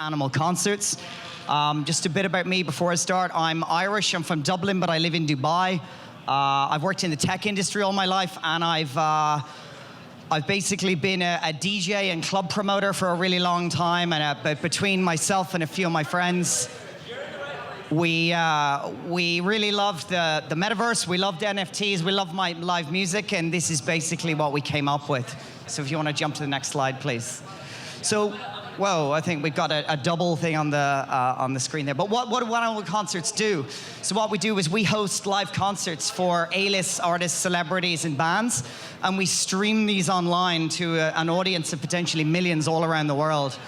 animal concerts. Just a bit about me before I start. I'm Irish, I'm from Dublin, but I live in Dubai. I've worked in the tech industry all my life, and I've basically been a DJ and club promoter for a really long time, and between myself and a few of my friends, we really loved the Metaverse, we loved NFTs, we loved my live music, and this is basically what we came up with. So if you want to jump to the next slide, please. So, whoa, I think we've got a double thing on the screen there. But what do animal concerts do? So what we do is we host live concerts for A-list artists, celebrities, and bands, and we stream these online to an audience of potentially millions all around the world.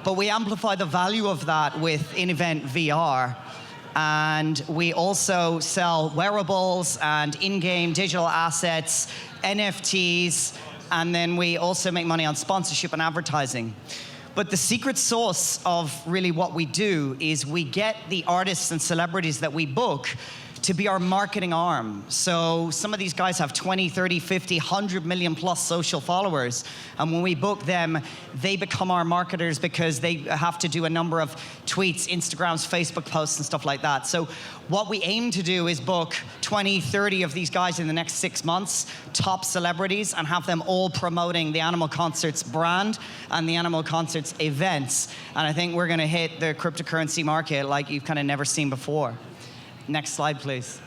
But we amplify the value of that with in-event VR. And we also sell wearables and in-game digital assets, NFTs, and then we also make money on sponsorship and advertising. But the secret sauce of really what we do is we get the artists and celebrities that we book to be our marketing arm. So some of these guys have 20, 30, 50, 100 million plus social followers. And when we book them, they become our marketers because they have to do a number of tweets, Instagrams, Facebook posts, and stuff like that. So what we aim to do is book 20, 30 of these guys in the next 6 months, top celebrities, and have them all promoting the Animal Concerts brand and the Animal Concerts events. And I think we're gonna hit the cryptocurrency market like you've kind of never seen before. Next slide, please.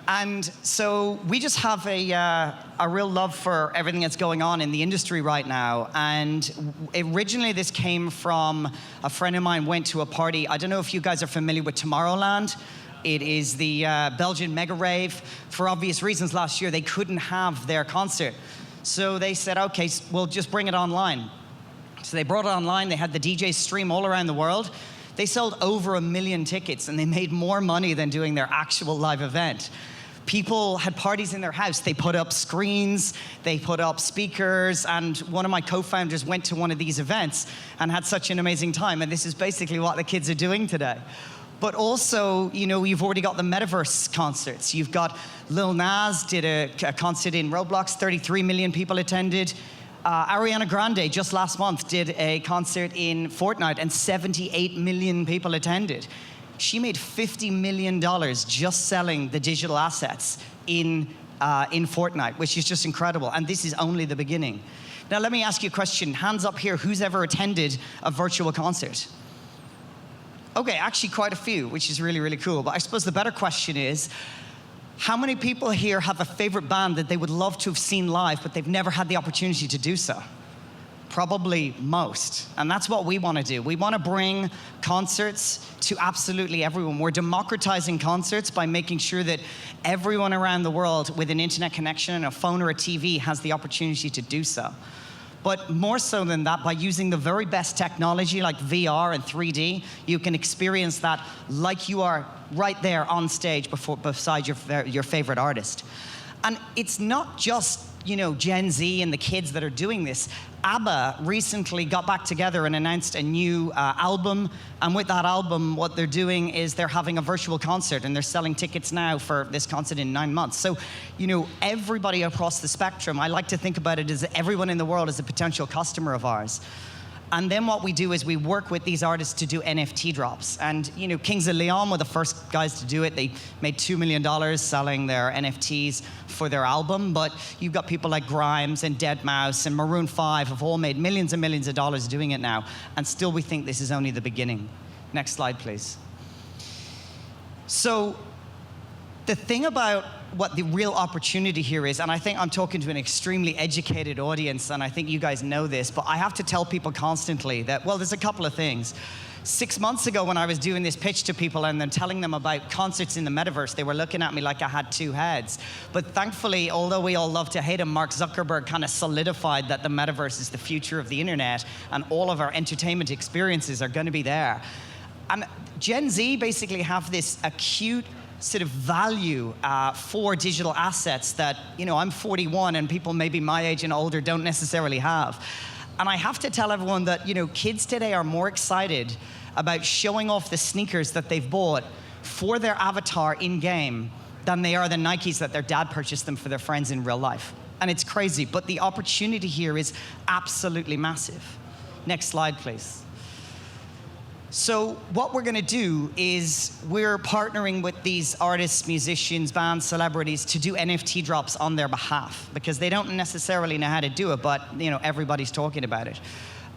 And so we just have a real love for everything that's going on in the industry right now. And originally this came from a friend of mine went to a party. I don't know if you guys are familiar with Tomorrowland. It is the Belgian mega rave. For obvious reasons, last year they couldn't have their concert. So they said, okay, we'll just bring it online. So they brought it online. They had the DJs stream all around the world. They sold over 1 million tickets, and they made more money than doing their actual live event. People had parties in their house. They put up screens, they put up speakers, and one of my co-founders went to one of these events and had such an amazing time, and this is basically what the kids are doing today. But also, you know, you've already got the Metaverse concerts. You've got Lil Nas did a concert in Roblox, 33 million people attended. Ariana Grande, just last month, did a concert in Fortnite and 78 million people attended. She made $50 million just selling the digital assets in Fortnite, which is just incredible. And this is only the beginning. Now, let me ask you a question. Hands up here, who's ever attended a virtual concert? Okay, actually quite a few, which is really, really cool. But I suppose the better question is, how many people here have a favorite band that they would love to have seen live, but they've never had the opportunity to do so? Probably most. And that's what we want to do. We want to bring concerts to absolutely everyone. We're democratizing concerts by making sure that everyone around the world with an internet connection and a phone or a TV has the opportunity to do so. But more so than that, by using the very best technology like VR and 3D, you can experience that like you are right there on stage beside your favorite artist. And it's not just, you know, Gen Z and the kids that are doing this. ABBA recently got back together and announced a new album, and with that album, what they're doing is they're having a virtual concert, and they're selling tickets now for this concert in 9 months. So, you know, everybody across the spectrum, I like to think about it as everyone in the world is a potential customer of ours. And then what we do is we work with these artists to do NFT drops. And, you know, Kings of Leon were the first guys to do it. They made $2 million selling their NFTs for their album. But you've got people like Grimes and Deadmau5 and Maroon 5 have all made millions and millions of dollars doing it now. And still we think this is only the beginning. Next slide, please. So the thing about what the real opportunity here is, and I think I'm talking to an extremely educated audience, and I think you guys know this, but I have to tell people constantly that, well, there's a couple of things. 6 months ago when I was doing this pitch to people and then telling them about concerts in the Metaverse, they were looking at me like I had two heads. But thankfully, although we all love to hate him, Mark Zuckerberg kind of solidified that the Metaverse is the future of the internet, and all of our entertainment experiences are going to be there. And Gen Z basically have this acute sort of value for digital assets that, you know, I'm 41 and people maybe my age and older don't necessarily have. And I have to tell everyone that, you know, kids today are more excited about showing off the sneakers that they've bought for their avatar in-game than they are the Nikes that their dad purchased them for their friends in real life. And it's crazy, but the opportunity here is absolutely massive. Next slide, please. So what we're going to do is we're partnering with these artists, musicians, bands, celebrities to do NFT drops on their behalf because they don't necessarily know how to do it, but everybody's talking about it.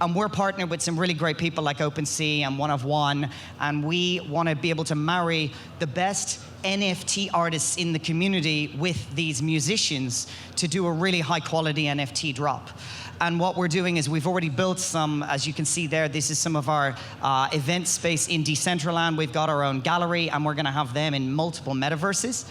And we're partnered with some really great people like OpenSea and One of One, and we want to be able to marry the best NFT artists in the community with these musicians to do a really high quality NFT drop. And what we're doing is we've already built some, as you can see there, this is some of our event space in Decentraland. We've got our own gallery, and we're going to have them in multiple metaverses.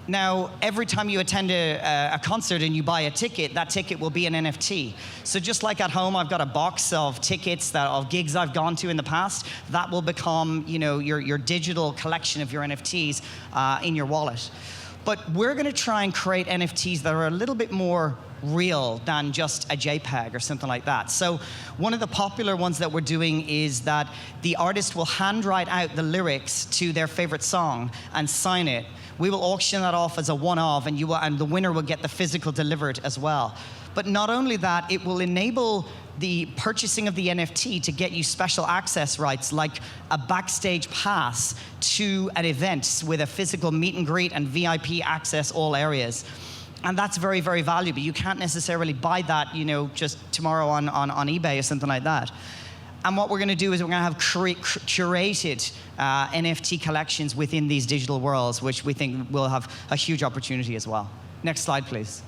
Now, every time you attend a concert and you buy a ticket, that ticket will be an NFT. So just like at home, I've got a box of tickets of gigs I've gone to in the past, that will become your digital collection of your NFTs in your wallet. But we're going to try and create NFTs that are a little bit more real than just a JPEG or something like that. So one of the popular ones that we're doing is that the artist will handwrite out the lyrics to their favorite song and sign it. We will auction that off as a one-off, and the winner will get the physical delivered as well. But not only that, it will enable the purchasing of the NFT to get you special access rights, like a backstage pass to an event with a physical meet and greet and VIP access all areas. And that's very, very valuable. You can't necessarily buy that, just tomorrow on eBay or something like that. And what we're going to do is we're going to have curated NFT collections within these digital worlds, which we think will have a huge opportunity as well. Next slide, please.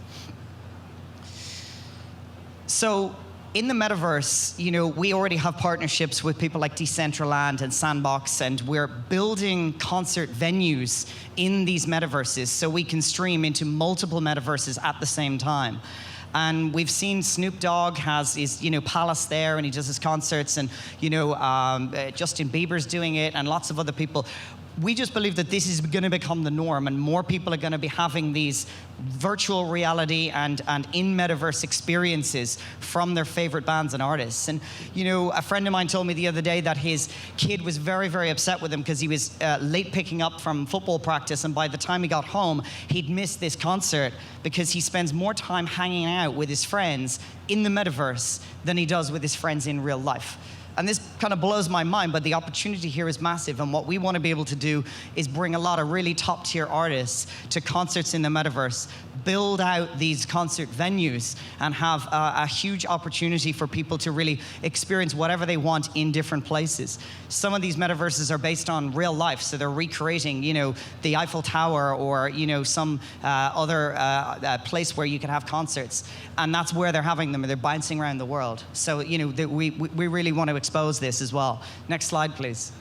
So in the metaverse, we already have partnerships with people like Decentraland and Sandbox, and we're building concert venues in these metaverses so we can stream into multiple metaverses at the same time. And we've seen Snoop Dogg has his, palace there, and he does his concerts, and Justin Bieber's doing it, and lots of other people. We just believe that this is going to become the norm, and more people are going to be having these virtual reality and in metaverse experiences from their favorite bands and artists. And a friend of mine told me the other day that his kid was very, very upset with him because he was late picking up from football practice, and by the time he got home, he'd missed this concert because he spends more time hanging out with his friends in the metaverse than he does with his friends in real life. And this kind of blows my mind, but the opportunity here is massive. And what we want to be able to do is bring a lot of really top-tier artists to concerts in the metaverse, build out these concert venues, and have a huge opportunity for people to really experience whatever they want in different places. Some of these metaverses are based on real life, so they're recreating, the Eiffel Tower or, some other place where you can have concerts. And that's where they're having them, they're bouncing around the world. So, we really want to expose this as well. Next slide, please.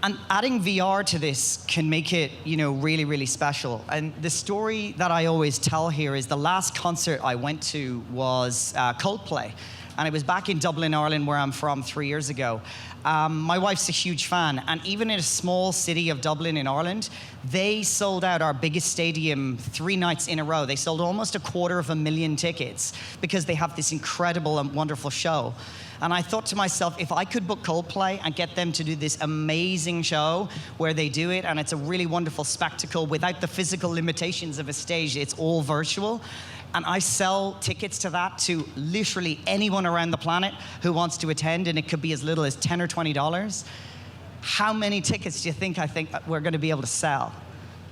And adding VR to this can make it, really, really special. And the story that I always tell here is the last concert I went to was Coldplay. And it was back in Dublin, Ireland, where I'm from 3 years ago. My wife's a huge fan, and even in a small city of Dublin in Ireland, they sold out our biggest stadium 3 nights in a row. They sold almost 250,000 tickets because they have this incredible and wonderful show. And I thought to myself, if I could book Coldplay and get them to do this amazing show where they do it, and it's a really wonderful spectacle without the physical limitations of a stage, it's all virtual, and I sell tickets to that to literally anyone around the planet who wants to attend, and it could be as little as $10 or $20. How many tickets do you think we're going to be able to sell?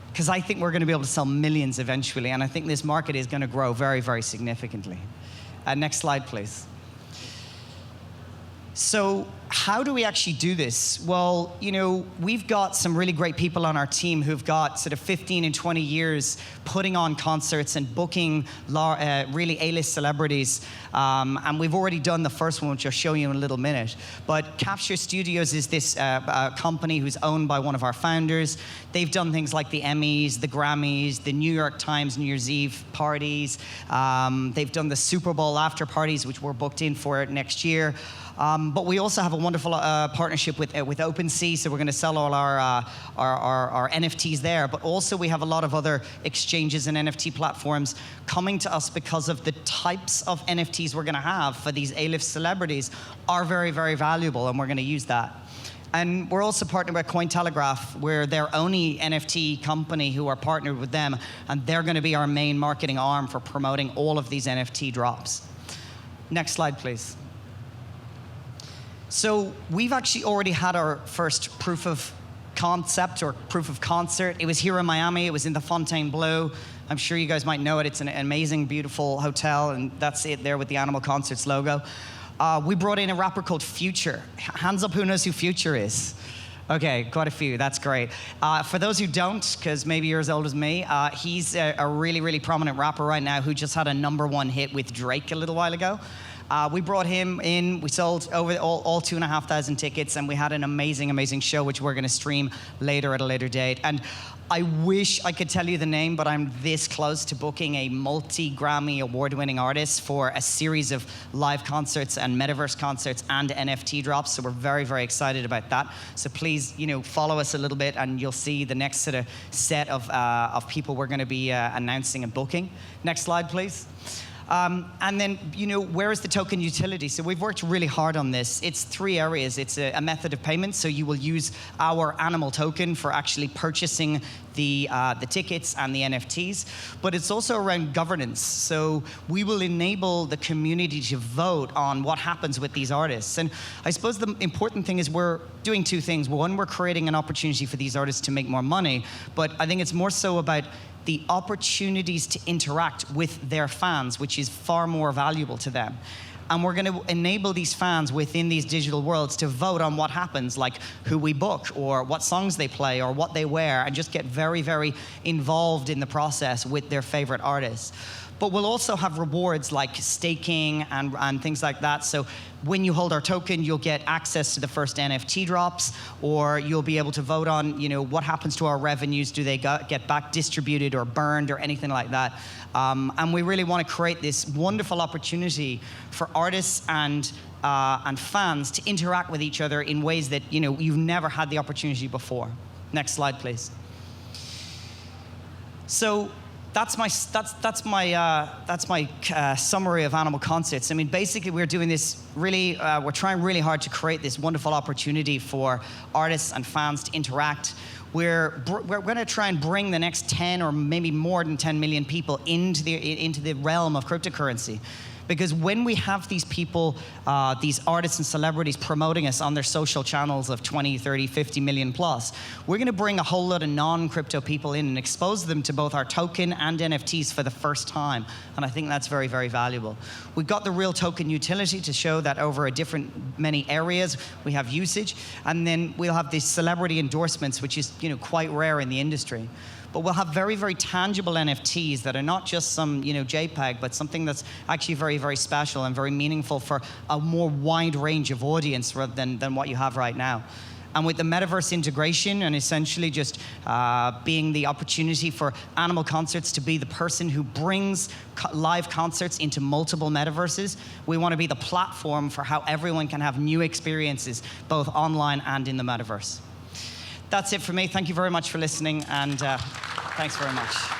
Because I think we're going to be able to sell millions eventually, and I think this market is going to grow very, very significantly. Next slide, please. So how do we actually do this? Well, we've got some really great people on our team who've got sort of 15 and 20 years putting on concerts and booking really A-list celebrities. And we've already done the first one, which I'll show you in a little minute. But Capture Studios is this company who's owned by one of our founders. They've done things like the Emmys, the Grammys, the New York Times New Year's Eve parties. They've done the Super Bowl after parties, which we're booked in for next year. But we also have a wonderful partnership with OpenSea, so we're going to sell all our NFTs there. But also we have a lot of other exchanges and NFT platforms coming to us because of the types of NFTs we're going to have for these A-list celebrities are very, very valuable, and we're going to use that. And we're also partnered with Cointelegraph. We're their only NFT company who are partnered with them, and they're going to be our main marketing arm for promoting all of these NFT drops. Next slide, please. So we've actually already had our first proof of concept or proof of concert. It was here in Miami. It was in the Fontainebleau. I'm sure you guys might know it. It's an amazing, beautiful hotel, and that's it there with the Animal Concerts logo. We brought in a rapper called Future. Hands up who knows who Future is. Okay, quite a few, that's great. For those who don't, because maybe you're as old as me, he's a really, really prominent rapper right now who just had a #1 hit with Drake a little while ago. We brought him in, we sold over all 2,500 tickets, and we had an amazing, amazing show, which we're gonna stream later at a later date. And I wish I could tell you the name, but I'm this close to booking a multi-Grammy award-winning artist for a series of live concerts and Metaverse concerts and NFT drops, so we're very, very excited about that. So please, follow us a little bit, and you'll see the next sort of set of people we're gonna be announcing and booking. Next slide, please. And then, where is the token utility? So we've worked really hard on this. It's 3 areas. It's a method of payment, so you will use our animal token for actually purchasing the tickets and the NFTs, but it's also around governance. So we will enable the community to vote on what happens with these artists. And I suppose the important thing is we're doing 2 things. One, we're creating an opportunity for these artists to make more money, but I think it's more so about the opportunities to interact with their fans, which is far more valuable to them. And we're going to enable these fans within these digital worlds to vote on what happens, like who we book, or what songs they play, or what they wear, and just get very, very involved in the process with their favorite artists. But we'll also have rewards like staking and things like that. So when you hold our token, you'll get access to the first NFT drops, or you'll be able to vote on, what happens to our revenues. Do they get back distributed or burned or anything like that? And we really want to create this wonderful opportunity for artists and fans to interact with each other in ways that you've never had the opportunity before. Next slide, please. So that's my summary of Animal Concerts. I mean, basically, we're doing this really. We're trying really hard to create this wonderful opportunity for artists and fans to interact. We're going to try and bring the next 10 or maybe more than 10 million people into the realm of cryptocurrency. Because when we have these people, these artists and celebrities promoting us on their social channels of 20, 30, 50 million plus, we're going to bring a whole lot of non-crypto people in and expose them to both our token and NFTs for the first time. And I think that's very, very valuable. We've got the real token utility to show that over many areas we have usage. And then we'll have these celebrity endorsements, which is quite rare in the industry. But we'll have very, very tangible NFTs that are not just some JPEG, but something that's actually very, very special and very meaningful for a more wide range of audience rather than what you have right now. And with the Metaverse integration and essentially just being the opportunity for Animal Concerts to be the person who brings live concerts into multiple metaverses, we want to be the platform for how everyone can have new experiences, both online and in the Metaverse. That's it for me. Thank you very much for listening, and thanks very much.